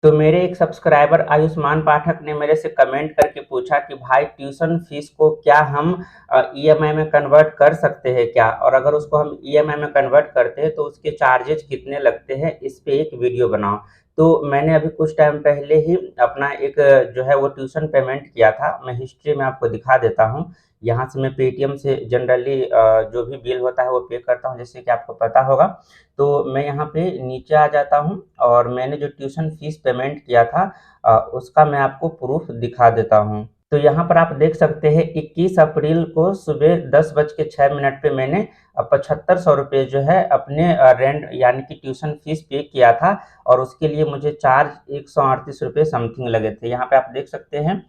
तो मेरे एक सब्सक्राइबर आयुष्मान पाठक ने मेरे से कमेंट करके पूछा कि भाई ट्यूशन फीस को क्या हम ईएमआई में कन्वर्ट कर सकते हैं क्या, और अगर उसको हम ईएमआई में कन्वर्ट करते हैं तो उसके चार्जेज कितने लगते हैं, इस पे एक वीडियो बनाओ। तो मैंने अभी कुछ टाइम पहले ही अपना एक जो है वो ट्यूशन पेमेंट किया था। मैं हिस्ट्री में आपको दिखा देता हूँ। यहाँ से मैं पेटीएम से जनरली जो भी बिल होता है वो पे करता हूँ, जैसे कि आपको पता होगा। तो मैं यहाँ पे नीचे आ जाता हूँ और मैंने जो ट्यूशन फीस पेमेंट किया था उसका मैं आपको प्रूफ दिखा देता हूँ। तो यहाँ पर आप देख सकते हैं 21 अप्रैल को सुबह 10:06 पे मैंने 7500 रुपये जो है अपने रेंट यानी कि ट्यूशन फीस पे किया था, और उसके लिए मुझे चार्ज 138 रुपये समथिंग लगे थे। यहाँ पे आप देख सकते हैं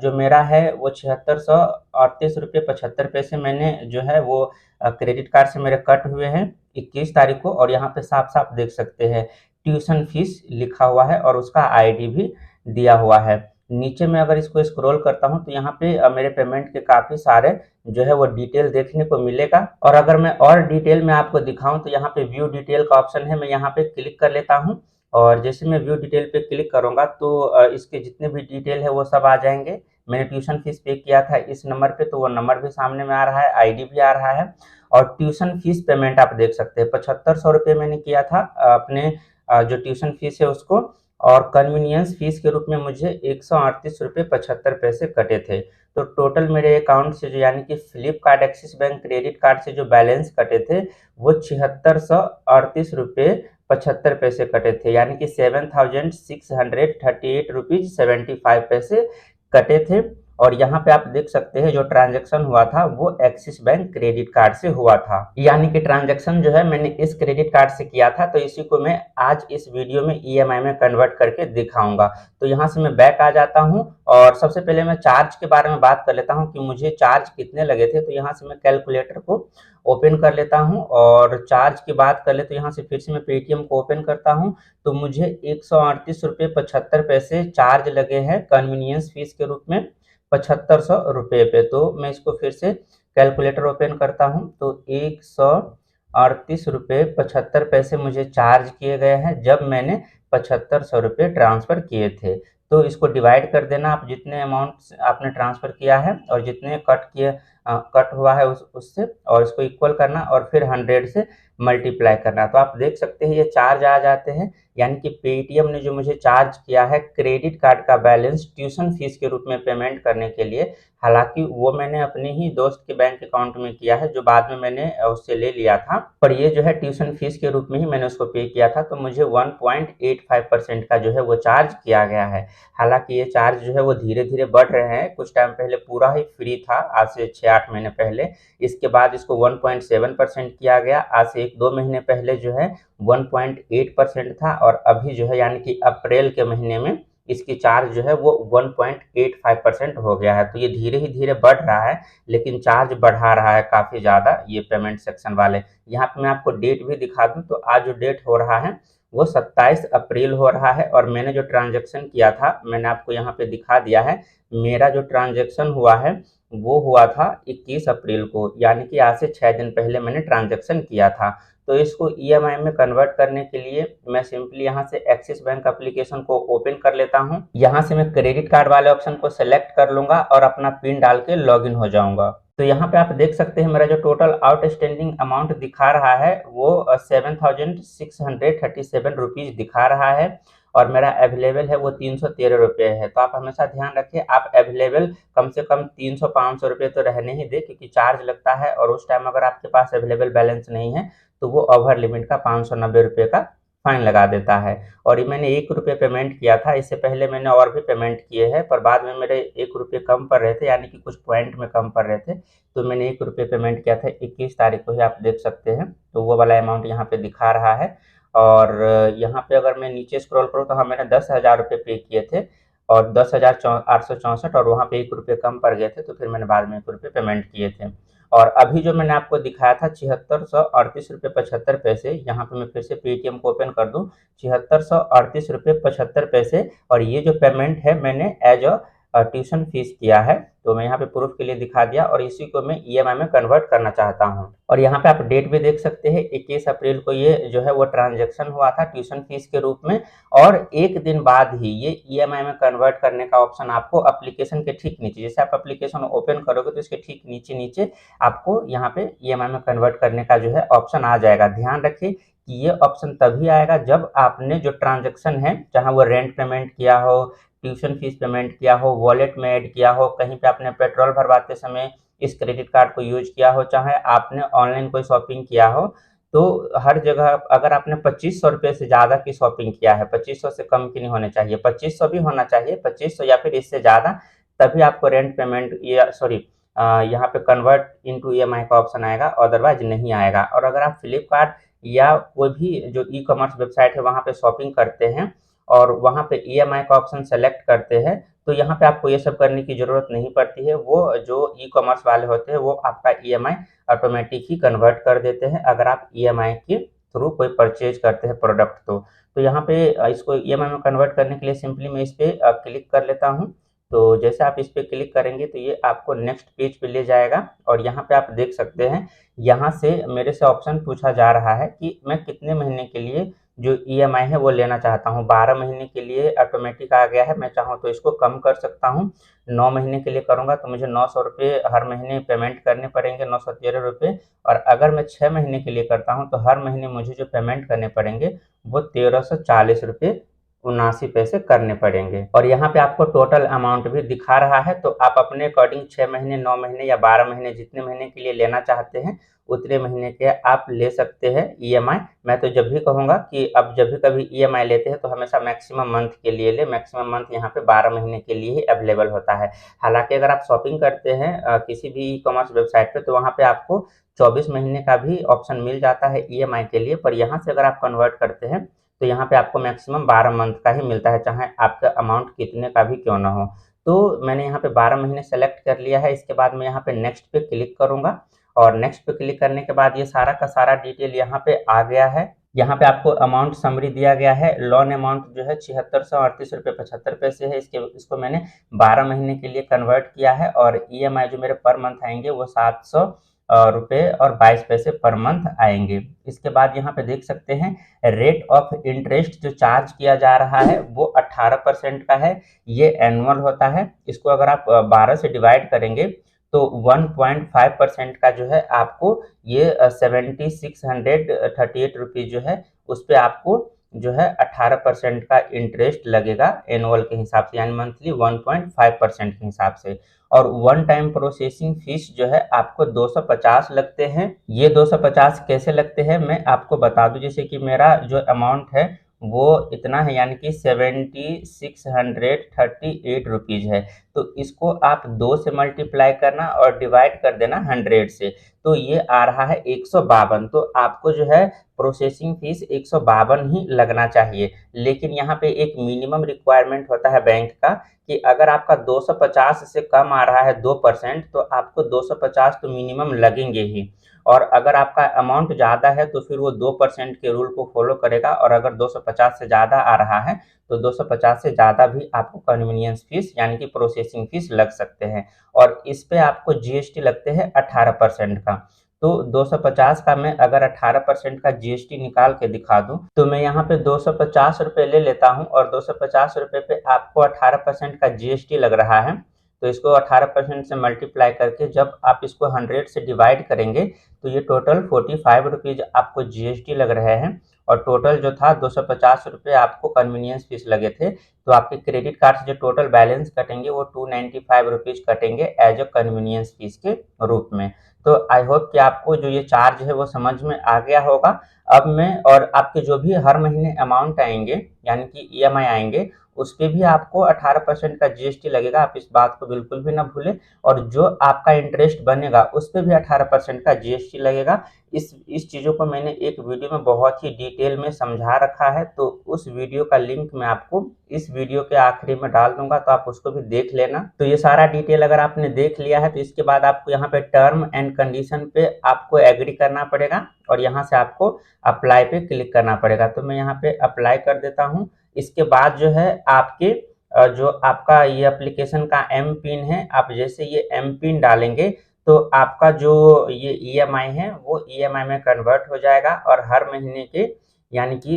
जो मेरा है वो 7638 रुपये 75 पैसे मैंने जो है वो क्रेडिट कार्ड से मेरे कट हुए हैं 21 तारीख को, और यहाँ पे साफ साफ देख सकते हैं ट्यूशन फीस लिखा हुआ है और उसका आईडी भी दिया हुआ है। नीचे में अगर इसको स्क्रॉल करता हूँ तो यहाँ पे मेरे पेमेंट के काफ़ी सारे जो है वो डिटेल देखने को मिलेगा। और अगर मैं और डिटेल में आपको दिखाऊं तो यहाँ पे व्यू डिटेल का ऑप्शन है, मैं यहाँ पे क्लिक कर लेता हूँ। और जैसे मैं व्यू डिटेल पे क्लिक करूँगा तो इसके जितने भी डिटेल है वो सब आ जाएंगे। मैंने ट्यूशन फीस पे किया था इस नंबर पे, तो वो नंबर भी सामने में आ रहा है, आईडी भी आ रहा है। और ट्यूशन फीस पेमेंट आप देख सकते हैं 7500 रुपये मैंने किया था अपने जो ट्यूशन फीस है उसको, और कन्वीनियंस फीस के रूप में मुझे 138 रुपये 75 पैसे कटे थे। तो टोटल मेरे अकाउंट से जो यानी कि Flipkart axis bank credit card से जो बैलेंस कटे थे वो 7638 रुपये 75 पैसे कटे थे, यानी कि 7638 रुपीज 75 पैसे कटे थे। और यहाँ पे आप देख सकते हैं जो ट्रांजैक्शन हुआ था वो एक्सिस बैंक क्रेडिट कार्ड से हुआ था, यानी कि ट्रांजैक्शन जो है मैंने इस क्रेडिट कार्ड से किया था। तो इसी को मैं आज इस वीडियो में ईएमआई में कन्वर्ट करके दिखाऊंगा। तो यहाँ से मैं बैक आ जाता हूँ और सबसे पहले मैं चार्ज के बारे में बात कर लेता हूँ कि मुझे चार्ज कितने लगे थे। तो यहाँ से मैं कैलकुलेटर को ओपन कर लेता हूँ और चार्ज की बात कर ले तो यहाँ से फिर से मैं पेटीएम को ओपन करता हूँ। तो मुझे 138 रुपये 75 पैसे चार्ज लगे हैं कन्वीनियंस फीस के रूप में 7500 रुपये पे। तो मैं इसको फिर से कैलकुलेटर ओपन करता हूँ तो 138 रुपये 75 पैसे मुझे चार्ज किए गए हैं जब मैंने 7500 रुपये ट्रांसफ़र किए थे। तो इसको डिवाइड कर देना आप जितने अमाउंट आपने ट्रांसफ़र किया है और जितने कट हुआ है उससे, और इसको इक्वल करना और फिर 100 से मल्टीप्लाई करना। तो आप देख सकते हैं ये चार्ज आ जाते हैं, यानी कि पेटीएम ने जो मुझे चार्ज किया है क्रेडिट कार्ड का बैलेंस ट्यूशन फीस के रूप में पेमेंट करने के लिए। हालांकि वो मैंने अपने ही दोस्त के बैंक अकाउंट में किया है जो बाद में मैंने उससे ले लिया था, पर ये जो है ट्यूशन फीस के रूप में ही मैंने उसको पे किया था। तो मुझे 1.85% का जो है वो चार्ज किया गया है। हालांकि ये चार्ज जो है वो धीरे धीरे बढ़ रहे हैं। कुछ टाइम पहले पूरा ही फ्री था, आज से 6-8 महीने पहले। इसके बाद इसको 1.7% किया गया, आज से 1-2 महीने पहले जो है 1.8% था, और अभी जो है यानी कि अप्रैल के महीने में इसकी चार्ज जो है वो 1.85% हो गया है। तो ये धीरे ही धीरे बढ़ रहा है, लेकिन चार्ज बढ़ा रहा है काफ़ी ज़्यादा ये पेमेंट सेक्शन वाले। यहाँ पे मैं आपको डेट भी दिखा दूँ तो आज जो डेट हो रहा है वो 27 अप्रैल हो रहा है, और मैंने जो ट्रांजैक्शन किया था मैंने आपको यहाँ पे दिखा दिया है। मेरा जो ट्रांजैक्शन हुआ है वो हुआ था 21 अप्रैल को, यानी कि आज से 6 दिन पहले मैंने ट्रांजैक्शन किया था। तो इसको ईएमआई में कन्वर्ट करने के लिए मैं सिंपली यहाँ से एक्सिस बैंक एप्लीकेशन को ओपन कर लेता हूँ। यहाँ से मैं क्रेडिट कार्ड वाले ऑप्शन को सेलेक्ट कर लूँगा और अपना पिन डाल के लॉगिन हो जाऊँगा। तो यहाँ पे आप देख सकते हैं मेरा जो टोटल आउटस्टैंडिंग अमाउंट दिखा रहा है वो 7637 रुपीज़ दिखा रहा है, और मेरा अवेलेबल है वो 313 रुपये है। तो आप हमेशा ध्यान रखिए आप अवेलेबल कम से कम 300-500 रुपये तो रहने ही दे, क्योंकि चार्ज लगता है और उस टाइम अगर आपके पास अवेलेबल बैलेंस नहीं है तो वो ओवर लिमिट का 590 रुपये का फाइन लगा देता है। और ये मैंने 1 रुपये पेमेंट किया था, इससे पहले मैंने और भी पेमेंट किए हैं पर बाद में मेरे 1 रुपये कम पड़ रहे थे, यानी कि कुछ पॉइंट में कम पड़ रहे थे। तो मैंने 1 रुपये पेमेंट किया था 21 तारीख को ही, आप देख सकते हैं। तो वो वाला अमाउंट यहाँ पे दिखा रहा है। और यहाँ पे अगर मैं नीचे स्क्रॉल करूँ तो हाँ मैंने 10,000 रुपये पे किए थे और 10,864, और वहाँ पे 1 रुपये कम पड़ गए थे, तो फिर मैंने बाद में 1 रुपये पेमेंट किए थे। और अभी जो मैंने आपको दिखाया था 7638 रुपये 75 पैसे, यहाँ पे मैं फिर से पेटीएम को ओपन कर दूँ 7638 रुपये 75 पैसे, और ये जो पेमेंट है मैंने एज अ ट्यूशन फीस किया है, तो मैं यहाँ पे प्रूफ के लिए दिखा दिया और इसी को मैं ईएमआई में कन्वर्ट करना चाहता हूँ। और यहाँ पे आप डेट भी देख सकते हैं, 21 अप्रैल को ये जो है वो ट्रांजैक्शन हुआ था ट्यूशन फीस के रूप में, और एक दिन बाद ही ये ईएमआई में कन्वर्ट करने का ऑप्शन आपको एप्लीकेशन के ठीक नीचे, जैसे आप एप्लीकेशन ओपन करोगे तो इसके ठीक नीचे नीचे आपको यहाँ पे ईएमआई में कन्वर्ट करने का जो है ऑप्शन आ जाएगा। ध्यान रखिए कि ये ऑप्शन तभी आएगा जब आपने जो ट्रांजैक्शन है, चाहे वो रेंट पेमेंट किया हो, ट्यूशन फीस पेमेंट किया हो, वॉलेट में ऐड किया हो, कहीं पे आपने पेट्रोल भरवाते समय इस क्रेडिट कार्ड को यूज किया हो, चाहे आपने ऑनलाइन कोई शॉपिंग किया हो, तो हर जगह अगर आपने 2500 रुपये से ज़्यादा की शॉपिंग किया है, 2500 से कम की नहीं होने चाहिए, 2500 भी होना चाहिए, 2500 या फिर इससे ज़्यादा, तभी आपको रेंट पेमेंट या सॉरी यहाँ पे कन्वर्ट इनटू ईएमआई का ऑप्शन आएगा, अदरवाइज नहीं आएगा। और अगर आप फ्लिपकार्ट या कोई भी जो ई कॉमर्स वेबसाइट है वहाँ पे शॉपिंग करते हैं और वहाँ पे ईएमआई का ऑप्शन सेलेक्ट करते हैं, तो यहाँ पे आपको ये सब करने की ज़रूरत नहीं पड़ती है। वो जो ई कॉमर्स वाले होते हैं वो आपका ईएमआई ऑटोमेटिक ही कन्वर्ट कर देते हैं अगर आप ईएमआई के थ्रू कोई परचेज करते हैं प्रोडक्ट तो यहाँ पे इसको ईएमआई में कन्वर्ट करने के लिए सिंपली मैं इस पर क्लिक कर लेता हूँ। तो जैसे आप इस पर क्लिक करेंगे तो ये आपको नेक्स्ट पेज पे ले जाएगा और यहाँ पे आप देख सकते हैं, यहाँ से मेरे से ऑप्शन पूछा जा रहा है कि मैं कितने महीने के लिए जो ईएमआई है वो लेना चाहता हूँ। 12 महीने के लिए ऑटोमेटिक आ गया है, मैं चाहूँ तो इसको कम कर सकता हूँ। 9 महीने के लिए करूँगा तो मुझे 900 रुपये हर महीने पेमेंट करने पड़ेंगे, 913 रुपये। और अगर मैं 6 महीने के लिए करता हूँ तो हर महीने मुझे जो पेमेंट करने पड़ेंगे वो 1340 रुपये 79 पैसे करने पड़ेंगे। और यहाँ पे आपको टोटल अमाउंट भी दिखा रहा है, तो आप अपने अकॉर्डिंग 6 महीने, 9 महीने या 12 महीने जितने महीने के लिए लेना चाहते हैं उतने महीने के आप ले सकते हैं ईएमआई। मैं तो जब भी कहूँगा कि अब जब भी कभी ईएमआई लेते हैं तो हमेशा मैक्सिमम मंथ के लिए ले, मैक्सिमम मंथ यहाँ पे 12 महीने के लिए ही अवेलेबल होता है। हालांकि अगर आप शॉपिंग करते हैं किसी भी ई कॉमर्स वेबसाइट पे तो वहाँ पे आपको 24 महीने का भी ऑप्शन मिल जाता है ईएमआई के लिए, पर यहाँ से अगर आप कन्वर्ट करते हैं तो यहाँ पे आपको मैक्सिमम 12 मंथ का ही मिलता है, चाहे आपका अमाउंट कितने का भी क्यों ना हो। तो मैंने यहाँ पे 12 महीने सेलेक्ट कर लिया है। इसके बाद मैं यहाँ पे नेक्स्ट पे क्लिक करूँगा और नेक्स्ट पे क्लिक करने के बाद ये सारा का सारा डिटेल यहाँ पे आ गया है। यहाँ पे आपको अमाउंट समरी दिया गया है। लोन अमाउंट जो है 7638 रुपये 75 पैसे है। इसको मैंने 12 महीने के लिए कन्वर्ट किया है और ईएमआई जो मेरे पर मंथ आएंगे वो 700 रुपये और 22 पैसे पर मंथ आएंगे। इसके बाद यहाँ पे देख सकते हैं रेट ऑफ इंटरेस्ट जो चार्ज किया जा रहा है वो 18% का है। ये एनुअल होता है। इसको अगर आप 12 से डिवाइड करेंगे तो 1.5% का जो है आपको ये 7638 रुपीज़ जो है उस पर आपको जो है 18% का इंटरेस्ट लगेगा एनुअल के हिसाब से, यानी मंथली 1.5% के हिसाब से। और वन टाइम प्रोसेसिंग फीस जो है आपको 250 लगते हैं। ये 250 कैसे लगते हैं मैं आपको बता दूं, जैसे कि मेरा जो अमाउंट है वो इतना है, यानी कि 7638 रुपीज़ है। तो इसको आप 2 से मल्टीप्लाई करना और डिवाइड कर देना 100 से, तो ये आ रहा है 152। तो आपको जो है प्रोसेसिंग फीस 152 ही लगना चाहिए। लेकिन यहाँ पे एक मिनिमम रिक्वायरमेंट होता है बैंक का कि अगर आपका 250 से कम आ रहा है 2%, तो आपको 250 तो मिनिमम लगेंगे ही। और अगर आपका अमाउंट ज़्यादा है तो फिर वो 2% के रूल को फॉलो करेगा, और अगर 250 से ज़्यादा आ रहा है तो 250 से ज़्यादा भी आपको कन्वीनियंस फीस यानी कि प्रोसेसिंग फीस लग सकते हैं। और इस पे आपको जीएसटी लगते हैं 18% का। तो 250 का मैं अगर 18% का जीएसटी निकाल के दिखा दूं तो मैं यहाँ पे 250 रुपये ले लेता हूँ और 250 रुपये पे आपको 18% का जीएसटी लग रहा है। तो इसको 18% से मल्टीप्लाई करके जब आप इसको 100 से डिवाइड करेंगे तो ये टोटल 45 रुपीज़ आपको जीएसटी लग रहे हैं। और टोटल जो था 250 रुपये आपको कन्वीनियंस फीस लगे थे। तो आपके क्रेडिट कार्ड से जो टोटल बैलेंस कटेंगे वो 295 रुपीज़ कटेंगे एज अ कन्वीनियंस फीस के रूप में। तो आई होप कि आपको जो ये चार्ज है वो समझ में आ गया होगा। अब मैं और आपके जो भी हर महीने अमाउंट आएंगे यानी कि ईएमआई आएंगे उस पर भी आपको 18% का जीएसटी लगेगा, आप इस बात को बिल्कुल भी ना भूलें। और जो आपका इंटरेस्ट बनेगा उस पर भी 18% का जीएसटी लगेगा। इस चीज़ों को मैंने एक वीडियो में बहुत ही डिटेल में समझा रखा है, तो उस वीडियो का लिंक मैं आपको इस वीडियो के आखिरी में डाल दूंगा, तो आप उसको भी देख लेना। तो ये सारा डिटेल अगर आपने देख लिया है तो इसके बाद आपको यहाँ पे टर्म एंड कंडीशन पे आपको एग्री करना पड़ेगा और यहाँ से आपको अप्लाई पे क्लिक करना पड़ेगा। तो मैं यहाँ पे अप्लाई कर देता हूँ। इसके बाद जो है आपके जो आपका ये एप्लीकेशन का एम पिन है, आप जैसे ये एम पिन डालेंगे तो आपका जो ये ईएमआई है वो ईएमआई में कन्वर्ट हो जाएगा और हर महीने के यानी कि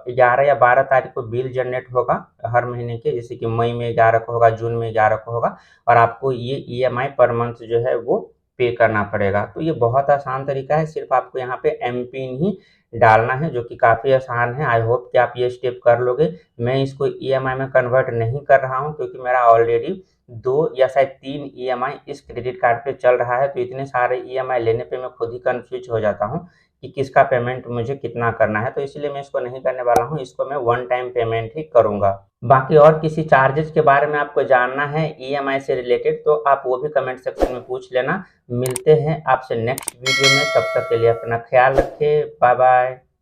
11 या 12 तारीख को बिल जनरेट होगा हर महीने के, जैसे कि मई में 11 को होगा, जून में 11 को होगा और आपको ये ईएमआई पर मंथ जो है वो पे करना पड़ेगा। तो ये बहुत आसान तरीका है, सिर्फ आपको यहाँ पे एम पिन ही डालना है जो कि काफ़ी आसान है। आई होप कि आप ये स्टेप कर लोगे। मैं इसको ईएमआई में कन्वर्ट नहीं कर रहा हूँ क्योंकि मेरा ऑलरेडी 2 या शायद 3 ईएमआई इस क्रेडिट कार्ड पे चल रहा है, तो इतने सारे ईएमआई लेने पे मैं खुद ही कन्फ्यूज हो जाता हूँ कि किसका पेमेंट मुझे कितना करना है, तो इसलिए मैं इसको नहीं करने वाला हूँ, इसको मैं वन टाइम पेमेंट ही करूँगा। बाकी और किसी चार्जेस के बारे में आपको जानना है ईएमआई से रिलेटेड तो आप वो भी कमेंट सेक्शन में पूछ लेना। मिलते हैं आपसे नेक्स्ट वीडियो में, तब तक के लिए अपना ख्याल रखें। Bye bye.